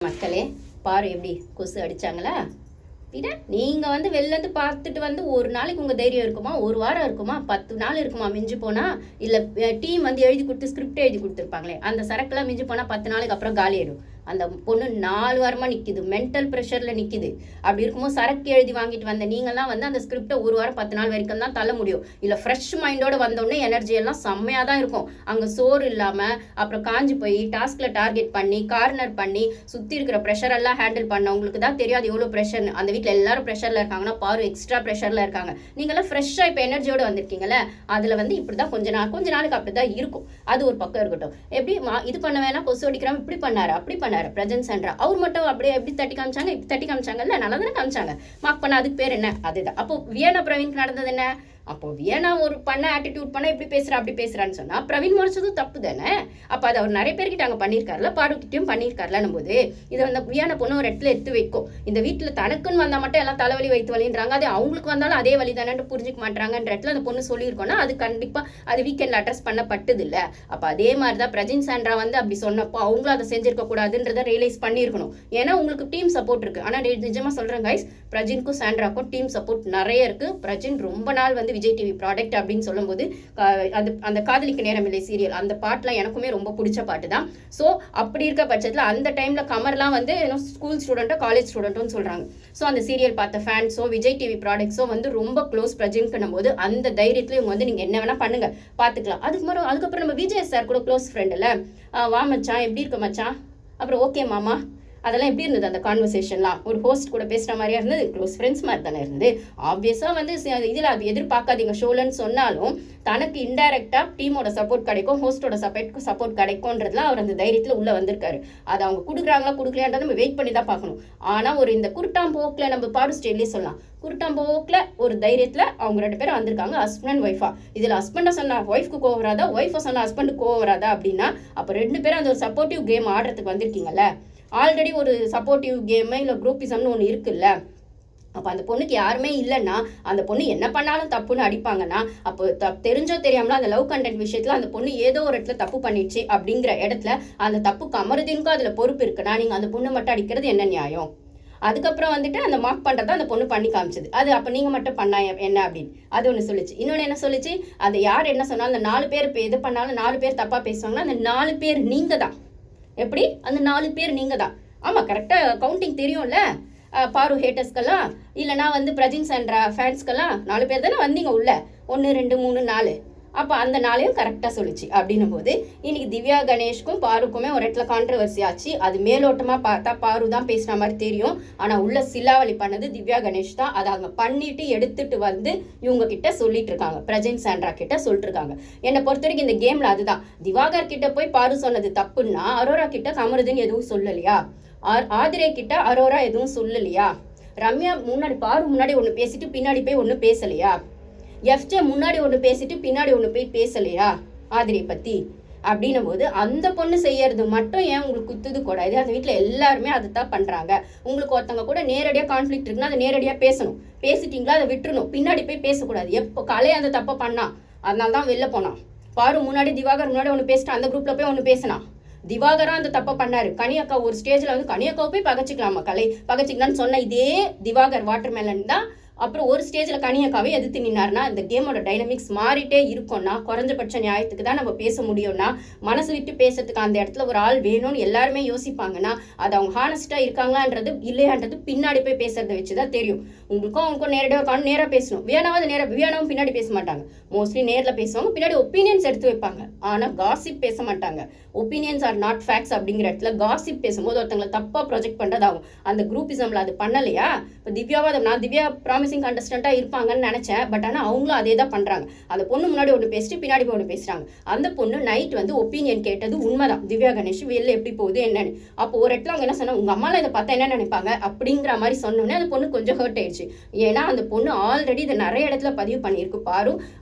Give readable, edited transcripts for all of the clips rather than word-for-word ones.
மக்களே, பாரு எப்படி கொசு அடிச்சாங்களா? பின்ன நீங்கள் வந்து வெளிலேருந்து பார்த்துட்டு வந்து ஒரு நாளைக்கு உங்கள் தைரியம் இருக்குமா, ஒரு வாரம் இருக்குமா, 10 நாள் இருக்குமா மிஞ்சி போனால்? இல்லை டீம் வந்து எழுதி கொடுத்து ஸ்கிரிப்ட் எழுதி கொடுத்துருப்பாங்களே, அந்த சரக்குலாம் மிஞ்சி போனால் 10 நாளைக்கு அப்புறம் காலி ஆயிடும். அந்த பொண்ணு 4 வாரமாக நிற்கிது, மென்டல் ப்ரெஷரில் நிற்கிது. அப்படி இருக்கும்போது சரக்கு எழுதி வாங்கிட்டு வந்த நீங்கள்லாம் வந்து அந்த ஸ்கிரிப்டை ஒரு வாரம் 10 நாள் வரைக்கும் தான் தள்ள முடியும். இல்லை ஃப்ரெஷ் மைண்டோடு வந்தோடனே எனர்ஜி எல்லாம் செம்மையாக தான் இருக்கும். அங்கே சோறு இல்லாமல் அப்புறம் காஞ்சி போய் டாஸ்கில் டார்கெட் பண்ணி கார்னர் பண்ணி சுற்றி இருக்கிற ப்ரெஷரெல்லாம் ஹேண்டில் பண்ண உங்களுக்கு தான் தெரியாது எவ்வளோ ப்ரெஷர்னு. அந்த வீட்டில் எல்லாரும் ப்ரெஷரில் இருக்காங்கன்னா பாரு எக்ஸ்ட்ரா ப்ரெஷரில் இருக்காங்க. நீங்கள்லாம் ஃப்ரெஷ்ஷாக இப்போ எனர்ஜியோடு வந்திருக்கீங்களே, அதில் வந்து இப்படி தான் கொஞ்ச நாளுக்கு அப்படி தான் இருக்கும். அது ஒரு பக்கம் இருக்கட்டும். எப்படி இது பண்ண வேணா, கொசு அடிக்கிறாம இப்படி பண்ணாரு அப்படி பண்ணாரு பிரஜன்ஸ் என்ற அவர் மட்டும் அப்படியே எப்படி தட்டி காமிச்சாங்க, இப்படி தட்டி காமிச்சாங்கல்ல, நல்லா தானே காமிச்சாங்க. மார்க் பண்ண அதுக்கு பேர் என்ன? அதுதான். அப்போ வியனா பிரவீனுக்கு நடந்தது என்ன? அப்போ வியனா ஒரு பண்ண ஆட்டிடியூட் பண்ண இப்படி பேசுறா அப்படி பேசுறான்னு சொன்னா பிரவீன் முடிச்சதும் தப்பு தானே. அப்போ அதை அவர் நிறைய பேர்கிட்ட அங்கே பண்ணியிருக்காருல, பாடுகிட்டையும் பண்ணியிருக்காருலன்னும் போது இதை வந்து வியனா பொண்ணு ஒரு இடத்துல எடுத்து வைக்கும். இந்த வீட்டில் தனக்குன்னு வந்தால் மட்டும் எல்லாம் தலைவலி வைத்து வலின்றாங்க, அது அவங்களுக்கு வந்தாலும் அதே வலி தானே புரிஞ்சிக்க மாட்டாங்கன்ற இடத்துல அந்த பொண்ணு சொல்லியிருக்கோன்னா அது கண்டிப்பாக அது வீக்கெண்டில் அட்ரஸ் பண்ணப்பட்டது இல்லை. அப்போ அதே மாதிரி தான் பிரஜின் சாண்ட்ரா வந்து அப்படி சொன்னப்போ அவங்களும் அதை செஞ்சிருக்க கூடாதுன்றதை ரியலைஸ் பண்ணியிருக்கணும். ஏன்னா உங்களுக்கு டீம் சப்போர்ட் இருக்கு. ஆனால் நிஜமாக சொல்கிறேன் கைஸ், பிரஜினுக்கும் சாண்ட்ராக்கும் டீம் சப்போர்ட் நிறைய இருக்கு. பிரஜின் ரொம்ப நாள் வந்து விஜய் டிவி ப்ராடக்ட் அப்படின்னு சொல்லும்போது அந்த காதலிக்கு நேரமில்லை சீரியல் அந்த பாட்டுலாம் எனக்குமே ரொம்ப பிடிச்ச பாட்டு தான். ஸோ அப்படி இருக்க பட்சத்தில் அந்த டைமில் கமர்லாம் வந்து ஸ்கூல் ஸ்டூடெண்ட்டோ காலேஜ் ஸ்டூடெண்ட்டோன்னு சொல்கிறாங்க. ஸோ அந்த சீரியல் பார்த்த ஃபேன்ஸோ விஜய் டிவி ப்ராடக்ட்ஸோ வந்து ரொம்ப க்ளோஸ் பிரஜின்னும் போது அந்த தைரியத்தில் இவங்க வந்து நீங்கள் என்ன வேணால் பண்ணுங்கள், பார்த்துக்கலாம். அதுக்கப்புறம் நம்ம விஜய் சார் கூட க்ளோஸ் ஃப்ரெண்ட் இல்லை, வா மச்சான் எப்படி இருக்க மச்சான், அப்புறம் ஓகே மாமா, அதெல்லாம் எப்படி இருந்தது அந்த கான்வர்சேஷன்லாம்? ஒரு ஹோஸ்ட் கூட பேசுகிற மாதிரியா இருந்தது, க்ளோஸ் ஃப்ரெண்ட்ஸ் மாதிரி தானே இருந்து. ஆப்வியஸாக வந்து இதில் அது எதிர்பார்க்காதீங்க ஷோலன்னு சொன்னாலும் தனக்கு இன்டைரக்டாக டீமோட சப்போர்ட் கிடைக்கும், ஹோஸ்டோட சப்போர்ட் கிடைக்கும்ன்றதுல அவர் அந்த தைரியத்தில் உள்ளே வந்திருக்காரு. அதை அவங்க கொடுக்குறாங்களா கொடுக்கலையான்றதை நம்ம வெயிட் பண்ணி தான் பார்க்கணும். ஆனால் ஒரு இந்த குருட்டாம்போக்கில் நம்ம பாடு ஸ்டேட்லேயே சொல்லலாம், குருட்டாம்போக்கில் ஒரு தைரியத்தில் அவங்க 2 பேரும் வந்திருக்காங்க, ஹஸ்பண்ட் அண்ட் ஒய்ஃபா. இதில் ஹஸ்பண்டை சொன்னால் ஒய்ஃப்க்கு கோவம் வராதா, ஒய்ஃபை சொன்னால் ஹஸ்பண்டுக்கு கோவம் வராதா? அப்படின்னா அப்போ 2 பேரும் அந்த ஒரு சப்போர்ட்டிவ் கேம் ஆடுறதுக்கு வந்திருக்கீங்கல்ல. ஆல்ரெடி ஒரு சப்போர்ட்டிவ் கேமு இல்லை குரூப்பிசம்னு ஒன்று இருக்குல்ல. அப்போ அந்த பொண்ணுக்கு யாருமே இல்லைன்னா அந்த பொண்ணு என்ன பண்ணாலும் தப்புன்னு அடிப்பாங்கன்னா அப்போ தெரிஞ்சோ தெரியாமல அந்த லவ் கண்டென்ட் விஷயத்தில் அந்த பொண்ணு ஏதோ ஒரு இடத்துல தப்பு பண்ணிடுச்சு அப்படிங்கிற இடத்துல அந்த தப்பு கமருதினுக்கும் அதில் பொறுப்பு இருக்குன்னா நீங்கள் அந்த பொண்ணு மட்டும் அடிக்கிறது என்ன நியாயம்? அதுக்கப்புறம் வந்துட்டு அந்த மார்க் பண்ணுறத அந்த பொண்ணு பண்ணி காமிச்சது, அது அப்போ நீங்கள் மட்டும் பண்ணா என்ன அப்படின்னு அது ஒன்று சொல்லிச்சு. இன்னொன்று என்ன சொல்லிச்சு, அது யார் என்ன சொன்னாலும் அந்த 4 பேர் இப்போ எது பண்ணாலும் 4 பேர் தப்பாக பேசுவாங்கன்னா அந்த 4 பேர் நீங்கள் தான். எப்படி? அந்த 4 பேர் நீங்கள் தான். ஆமாம், கரெக்டாக கவுண்டிங் தெரியும்ல. பாரு ஹேட்டர்ஸ்க்கெல்லாம் இல்லைனா வந்து பிரஜின் சாண்ட்ரா ஃபேன்ஸ்க்கெல்லாம் 4 பேர் தானே வந்தீங்க உள்ள, 1 2 3 4. அப்போ அந்த 4ஐயும் கரெக்டாக சொல்லிச்சு. அப்படின்னும் போது இன்னைக்கு திவ்யா கணேஷ்க்கும் பாருக்குமே ஒரு இடத்துல கான்ட்ரவர்சி ஆச்சு. அது மேலோட்டமாக பார்த்தா பாரு தான் பேசுகிற மாதிரி தெரியும், ஆனால் உள்ள சிலாவலி பண்ணது திவ்யா கணேஷ் தான். அதை அவங்க பண்ணிட்டு எடுத்துட்டு வந்து இவங்க கிட்ட சொல்லிட்டு இருக்காங்க, பிரஜின் சாண்ட்ரா கிட்ட சொல்லிட்டு இருக்காங்க. என்னை பொறுத்த வரைக்கும் இந்த கேமில் அதுதான். திவாகர் கிட்ட போய் பாரு சொன்னது தப்புன்னா அரோரா கிட்ட கமருதுன்னு எதுவும் சொல்லலையா, ஆதிரே கிட்ட அரோரா எதுவும் சொல்லலையா, ரம்யா முன்னாடி பாரு முன்னாடி ஒன்று பேசிட்டு பின்னாடி போய் ஒன்று பேசலையா, எஃப்ஜே முன்னாடி ஒன்று பேசிட்டு பின்னாடி ஒன்று போய் பேசலையா ஆதிரை பற்றி? அப்படின்னும் போது அந்த பொண்ணு செய்யறது மட்டும் ஏன் உங்களுக்கு குத்துது கூடாது? அந்த வீட்டில் எல்லாருமே அதை தான் பண்ணுறாங்க. உங்களுக்கு ஒருத்தவங்க கூட நேரடியாக கான்ஃப்ளிக்ட் இருக்குன்னா அதை நேரடியாக பேசணும், பேசிட்டீங்களா அதை விட்டுறணும், பின்னாடி போய் பேசக்கூடாது. எப்போ கலையை அந்த தப்பை பண்ணா அதனால தான் வெளில போனான். பாரு முன்னாடி திவாகர் முன்னாடி ஒன்று பேசிட்டு அந்த குரூப்பில் போய் ஒன்று பேசினான். திவாகரா அந்த தப்பை பண்ணாரு. கனியக்கா ஒரு ஸ்டேஜில் வந்து கனியக்காவை போய் பகச்சிக்கலாமா, கலை பகச்சிக்கலான்னு சொன்ன இதே திவாகர் வாட்டர்மெலன் தான் அப்புறம் ஒரு ஸ்டேஜில் கனியக்காவே எதிர்த்து நின்னார்னா இந்த கேமோட டைனமிக்ஸ் மாறிட்டே இருக்கும்னா குறைஞ்சபட்ச நியாயத்துக்கு தான் நம்ம பேச முடியும்னா மனசு விட்டு பேசுறதுக்கு அந்த இடத்துல ஒரு ஆள் வேணும்னு எல்லாருமே யோசிப்பாங்கன்னா அது அவங்க ஹானஸ்ட்டாக இருக்காங்களான்றது இல்லையான்றது பின்னாடி போய் பேசுறதை வச்சு தான் தெரியும். உங்களுக்கும் அவங்களுக்கும் நேரடியாக இருக்கான்னு நேராக பேசணும். வியானாவும் பின்னாடி பேச மாட்டாங்க, மோஸ்ட்லி நேரில் பேசுவாங்க, பின்னாடி ஒப்பீனியன்ஸ் எடுத்து வைப்பாங்க. ஆனால் காசிப் பேச மாட்டாங்க. ஒப்பீனியன்ஸ் ஆர் நாட் ஃபேக்ட்ஸ் அப்படிங்கிற இடத்துல காசிப் பேசும்போது ஒருத்தங்களை தப்பாக ப்ரொஜெக்ட் பண்ணுறதாகும். அந்த குரூப்பிசமில் அது பண்ணலையா? இப்போ திவ்யாவை நான் திவ்யா ப்ராமிசிங் கண்டஸ்டண்ட்டாக இருப்பாங்கன்னு நினச்சேன், பட் ஆனால் அவங்களும் அதே தான் பண்ணுறாங்க. அந்த பொண்ணு முன்னாடி ஒன்று பேசிட்டு பின்னாடி போய் ஒன்று பேசுகிறாங்க. அந்த பொண்ணு நைட் வந்து ஒப்பீனியன் கேட்டது உண்மைதான், திவ்யா கணேஷ் வெளில எப்படி போகுது என்னன்னு. அப்போ ஒரு இடத்துல அவங்க என்ன சொன்னாங்க, உங்கள் அம்மாலாம் இதை பார்த்தா என்ன நினைப்பாங்க அப்படிங்கிற மாதிரி சொன்னோன்னே அந்த பொண்ணு கொஞ்சம் ஹர்ட் ஆயிடுச்சு. ஏன்னா அந்த பொண்ணு ஆல்ரெடி இதை நிறைய இடத்துல பதிவு பண்ணியிருக்கு. பாரு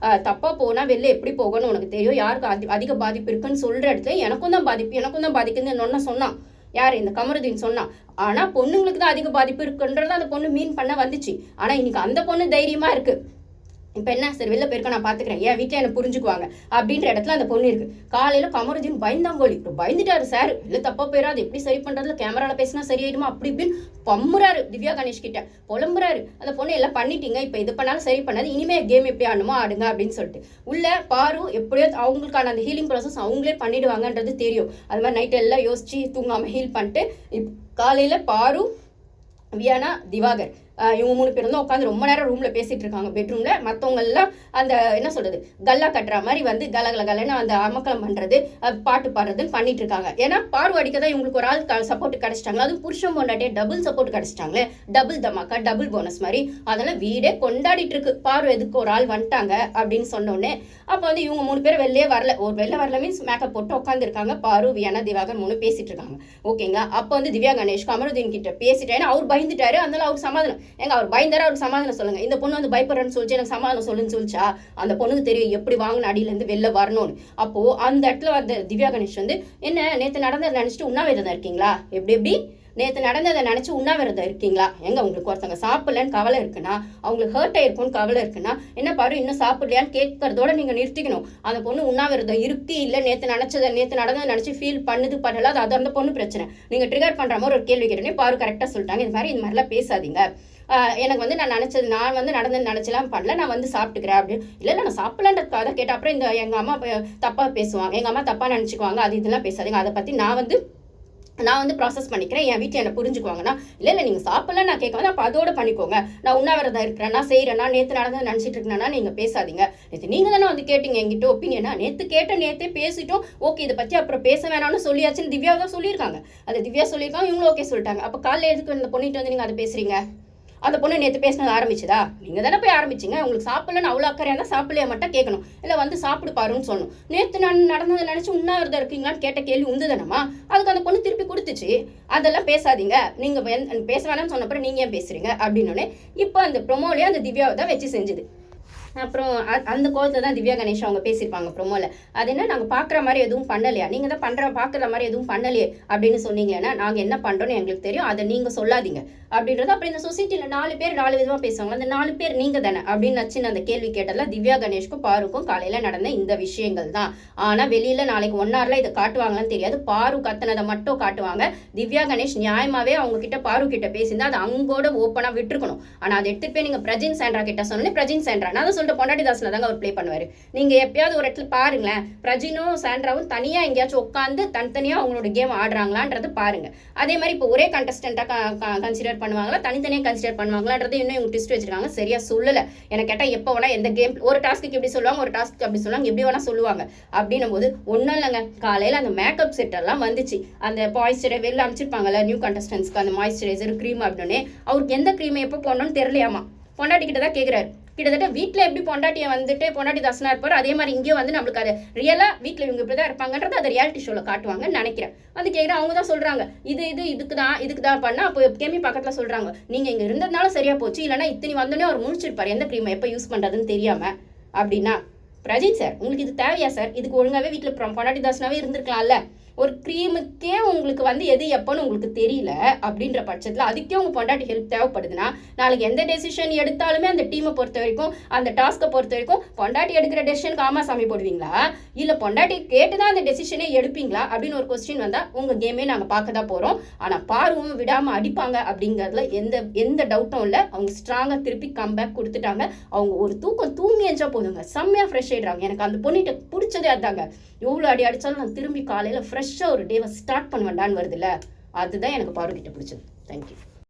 தப்பாக போனால் வெளில எப்படி போகணும்னு உனக்கு தெரியும், யாருக்கு அதிக பாதிப்பு இருக்குன்னு சொல்கிற இடத்துல எனக்கும் தான் பாதிக்குன்னு சொன்னான். யார்? இந்த கமருதீன் சொன்னான். ஆனால் பொண்ணுங்களுக்கு தான் அதிக பாதிப்பு இருக்குன்றத அந்த பொண்ணு மீன் பண்ண வந்துச்சு. ஆனால் இன்னைக்கு அந்த பொண்ணு தைரியமாக இருக்குது, இப்போ என்ன சரி வெளில போயிருக்க நான் பார்த்துக்கிறேன், என் வீட்டில் என்ன புரிஞ்சுக்குவாங்க அப்படின்ற இடத்துல அந்த பொண்ணு இருக்கு. காலையில் கமருதீன் பயந்தாங்கோலி பயந்துட்டாரு சார், இல்லை தப்பா போயிடாது, எப்படி சரி பண்ணுறதுல கேமராவில் பேசினா சரியாயிடுமா அப்படி இப்படின்னு பம்புறாரு திவ்யா கணேஷ் கிட்ட, புலம்புறாரு. அந்த பொண்ணு எல்லாம் பண்ணிட்டீங்க, இப்போ இது பண்ணாலும் சரி பண்ணாது, இனிமேல் கேம் எப்படி ஆடணுமோ ஆடுங்க அப்படின்னு சொல்லிட்டு உள்ள பாரு எப்படியோ அவங்களுக்கான அந்த ஹீலிங் ப்ராசஸ் அவங்களே பண்ணிடுவாங்கன்றது தெரியும். அது மாதிரி நைட்டு எல்லாம் யோசிச்சு தூங்காமல் ஹீல் பண்ணிட்டு காலையில் பாரு, வியானா, திவாகர் இவங்க 3 பேரும் தான் உட்காந்து ரொம்ப நேரம் ரூமில் பேசிகிட்டு இருக்காங்க பெட்ரூமில். மற்றவங்க எல்லாம் அந்த என்ன சொல்கிறது கல்லா கட்டுற மாதிரி வந்து கலன்னு அந்த அமக்கலம் பண்ணுறது பாட்டு பாடுறதுன்னு பண்ணிட்டு இருக்காங்க. ஏன்னா பாரு அடிக்க தான் இவங்களுக்கு ஒரு ஆள் சப்போர்ட் கிடச்சிட்டாங்களா, அதுவும் புருஷன் பொண்டாட்டியே டபுள் சப்போர்ட் கிடச்சிட்டாங்களே, டபுள் தமாக்கா டபுள் போனஸ் மாதிரி. அதெல்லாம் வீடே கொண்டாடிட்டு இருக்கு. பாரு எதுக்கு ஒரு ஆள் வந்துட்டாங்க அப்படின்னு சொன்னோன்னே அப்போ வந்து இவங்க 3 பேர் வெளிலே வரல, ஒரு வெளில வரல மீன்ஸ் மேக்கப் போட்டு உட்காந்துருக்காங்க. பாரு, வியானா, திவாகர் 3 பேசிட்டு இருக்காங்க. ஓகேங்களா. அப்போ வந்து திவ்யா கணேஷ் கமருதீன் கிட்ட பேசிட்டேன், அவர் பயந்துட்டாரு. அதனால அவர் சமாதானம் எங்க அவர் பயந்தாரா, அவருக்கு சமாதானம் சொல்லுங்க. இந்த பொண்ணு வந்து பயப்படுறேன்னு சொல்லிச்சு, எனக்கு சமாதானம் சொல்லுன்னு சொல்லிச்சா, அந்த பொண்ணுக்கு தெரியும் எப்படி வாங்கின அடியிலேருந்து வெளில வரணும்னு. அப்போ அந்த இடத்துல வந்து திவ்யா கணேஷ் வந்து என்ன நேற்று நடந்ததை நினச்சிட்டு உண்ணாவிரதம் இருக்கீங்களா, எப்படி நேற்று நடந்ததை நினச்சி உண்ணாவிரதம் இருக்கீங்களா, எங்க உங்களுக்கு ஒருத்தவங்க சாப்பிடலன்னு கவலை இருக்குன்னா, அவங்களுக்கு ஹர்ட் ஆயிருக்கும்னு கவலை இருக்குன்னா என்ன பாரு இன்னும் சாப்பிடலையான்னு கேட்கறதோட நீங்கள் நிறுத்திக்கணும். அந்த பொண்ணு உண்ணாவிரதம் இருக்கு இல்லை நேற்று நடந்ததை நினச்சி ஃபீல் பண்ணுது பண்ணல, அது அந்த பொண்ணு பிரச்சனை. நீங்கள் ட்ரிகர் பண்ணுற மாதிரி ஒரு கேள்வி கேட்டேனே பாரு கரெக்டாக சொல்லிட்டாங்க, இது மாதிரிலாம் பேசாதீங்க. எனக்கு வந்து நான் நடந்தது நினச்சலாம் பண்ணல, நான் வந்து சாப்பிட்டுக்கிறேன் அப்படின்னு. இல்லை நான் சாப்பிடலன்றதுக்காக கேட்டேன். அப்புறம் இந்த எங்கள் அம்மா தப்பாக பேசுவாங்க, எங்கள் அம்மா தப்பாக நினச்சிக்குவாங்க, அது இதெல்லாம் பேசாதீங்க, அதை பற்றி நான் வந்து ப்ராசஸ் பண்ணிக்கிறேன், என் வீட்டில் என்ன புரிஞ்சுக்குவாங்கன்னா. இல்லை நீங்கள் சாப்பிடலாம் நான் கேட்க வந்து அப்போ அதோட பண்ணிக்கோங்க, நான் உண்ணாவிரதம் இருக்கிறேன், நான் செய்கிறேன்னா நேற்று நடந்தது நினச்சிட்டு இருக்கேன்னா நீங்கள் பேசாதீங்க. நேற்று நீங்கள் தானே வந்து கேட்டீங்க என்கிட்ட ஒப்பீனியனா, நேற்றே பேசிட்டோம், ஓகே இதை பற்றி அப்புறம் பேச வேணாம்னு சொல்லியாச்சுன்னு திவ்யா தான் சொல்லியிருக்காங்க. அது திவ்யா சொல்லியிருக்காங்க, இவங்களும் ஓகே சொல்லிட்டாங்க. அப்போ காலையில் எதுக்கு இந்த பொண்ணிட்டு வந்து நீங்கள் அதை பேசுகிறீங்க? அந்த பொண்ணு நேற்று பேசினது ஆரம்பிச்சுதா, நீங்கள் தானே போய் ஆரம்பிச்சிங்க. உங்களுக்கு சாப்பிடலன்னு அவ்வளோ அக்கறையாக இருந்தால் சாப்பிடலையா மட்டும் கேட்கணும், இல்லை வந்து சாப்பிடு பாருன்னு சொல்லணும். நேற்று நான் நடந்ததை நினச்சி உண்ணாவிரதம் இருக்கீங்களான்னு கேட்ட கேள்வி உந்துதானம்மா, அதுக்கு அந்த பொண்ணு திருப்பி கொடுத்துச்சு. அதெல்லாம் பேசாதீங்க, நீங்கள் பேச வேணாம்னு சொன்னப்பறம் நீங்கள் ஏன் பேசுகிறீங்க அப்படின்னோடனே இப்போ அந்த ப்ரொமோலேயே அந்த திவ்யாவை தான் வச்சு செஞ்சுது. அப்புறம் அந்த கோலத்தில் தான் திவ்யா கணேஷ் அவங்க பேசியிருப்பாங்க ப்ரொமோவில். அது என்ன நாங்கள் பார்க்குற மாதிரி எதுவும் பண்ணலையா, நீங்கள் தான் பார்க்குற மாதிரி எதுவும் பண்ணலையே அப்படின்னு சொன்னீங்களேன்னா, நாங்கள் என்ன பண்ணுறோன்னு எங்களுக்கு தெரியும், அதை நீங்கள் சொல்லாதீங்க அப்படின்றது. அப்புறம் இந்த சொசைட்டியில் 4 பேர் 4 விதமாக பேசுவாங்க, அந்த 4 பேர் நீங்கள் தானே அப்படின்னு வச்சுன்னு அந்த கேள்வி கேட்டதில் திவ்யா கணேஷ்க்கும் பாருக்கும் காலையில் நடந்த இந்த விஷயங்கள் தான். ஆனால் வெளியில் நாளைக்கு 1 hourல இதை காட்டுவாங்களான்னு தெரியாது. பாரு கத்தனதை மட்டும் காட்டுவாங்க. திவ்யா கணேஷ் நியாயமாகவே அவங்க கிட்ட பாரு கிட்ட பேசியிருந்தா அதை அங்கோட ஓப்பனாக விட்டுருக்கணும். ஆனால் அதை எடுத்துகிட்டு போய் நீங்கள் பிரஜின் சாண்ட்ரா கிட்ட சொன்னோன்னே பிரஜின் சாண்ட்ரா நான் சொல்லிட்டு பொண்டாட்டி தாஸ்ல தாங்க அவர் ப்ளே பண்ணுவார். நீங்கள் எப்பயாவது ஒரு இடத்துல பாருங்களேன், பிரஜினும் சாண்ட்ராவும் தனியாக எங்கேயாச்சும் உட்காந்து தனித்தனியாக அவங்களோட கேம் ஆடுறாங்களான்றது பாருங்க. அதே மாதிரி இப்போ ஒரே கண்டஸ்டண்ட்டாக கன்சிடர் பண்ணுவாங்களா, தனித்தனியாக கன்சிடர் பண்ணுவாங்களான்றது இன்னும் இவங்க ட்விஸ்ட் வச்சிருக்காங்க, சரியா சொல்லலை. எனக்கு கேட்டால் எப்போ வேணா எந்த கேம் ஒரு டாஸ்க்கு இப்படி சொல்லுவாங்க, ஒரு டாஸ்க்கு அப்படி சொல்லுவாங்க, எப்படி வேணா சொல்லுவாங்க. அப்படின்னும் போது ஒன்றும் இல்லைங்க, காலையில் அந்த மேக்கப் செட்டெல்லாம் வந்துச்சு, அந்த மாய்ஸ்சரை வெளில அமைச்சிருப்பாங்கல்ல நியூ கண்டஸ்டன்ஸ்க்கு அந்த மாய்ஸ்சரைசர் க்ரீம் அப்படின்னே அவருக்கு எந்த க்ரீமை எப்போ போடணும்னு தெரியலையாமா. பொண்டாட்டி கிட்ட தான் கேட்குறாரு. கிட்டத்தட்ட வீட்டில் எப்படி பொண்டாட்டியை வந்துட்டு பொண்டாட்டி தாசனா இருப்பார், அதே மாதிரி இங்கேயும் வந்து நம்மளுக்கு அது ரியலாக வீட்டில் இவங்க இப்படி தான் இருப்பாங்கன்றது அதை ரியாலிட்டி ஷோவில் காட்டுவாங்கன்னு நினைக்கிறேன். வந்து கேட்குறேன், அவங்க தான் சொல்கிறாங்க இதுக்கு தான் பண்ணால். அப்போ கேமி பக்கத்தில் சொல்கிறாங்க, நீங்கள் இங்கே இருந்ததுனால சரியாக போச்சு, இல்லைனா இத்தனை வந்தோடனே அவர் முடிச்சிருப்பார் எந்த க்ரீமை எப்போ யூஸ் பண்ணுறதுன்னு தெரியாமல் அப்படின்னா. பிரஜித் சார் உங்களுக்கு இது தேவையா சார், இதுக்கு ஒழுங்காகவே வீட்டில் பொண்டாட்டி தாசனாவே இருந்திருக்கலாம்ல. ஒரு க்ரீமுக்கே உங்களுக்கு வந்து எது எப்போன்னு உங்களுக்கு தெரியல அப்படின்ற பட்சத்தில் அதுக்கே உங்கள் பொண்டாட்டி ஹெல்ப் தேவைப்படுதுன்னா நாளைக்கு எந்த டெசிஷன் எடுத்தாலுமே அந்த டீமை பொறுத்த வரைக்கும் அந்த டாஸ்க்கை பொறுத்த வரைக்கும் பொண்டாட்டி எடுக்கிற டெசிஷனுக்கு ஆமாசாமி போடுவீங்களா, இல்லை பொண்டாட்டி கேட்டு தான் அந்த டெசிஷனே எடுப்பீங்களா அப்படின்னு ஒரு கொஸ்டின் வந்தால் உங்கள் கேமே நாங்கள் பார்க்க தான் போகிறோம். ஆனால் பார்வும் விடாமல் அடிப்பாங்க அப்படிங்கிறதுல எந்த டவுட்டும் இல்லை. அவங்க ஸ்ட்ராங்காக திருப்பி கம்பேக் கொடுத்துட்டாங்க. அவங்க ஒரு தூக்கம் தூங்கி எஞ்சா போதுங்க, செம்மையாக ஃப்ரெஷ் ஆகிடுறாங்க. எனக்கு அந்த பொண்ணிட்ட பிடிச்சதே அதாங்க, எவ்வளோ அடித்தாலும் நான் திரும்பி காலையில் ஃப்ரெஷ்ஷாக ஒரு டேவை ஸ்டார்ட் பண்ணுவேன்டான்னு வருதுல்ல, அதுதான் எனக்கு பாரு கிட்ட பிடிச்சது. தேங்க்யூ.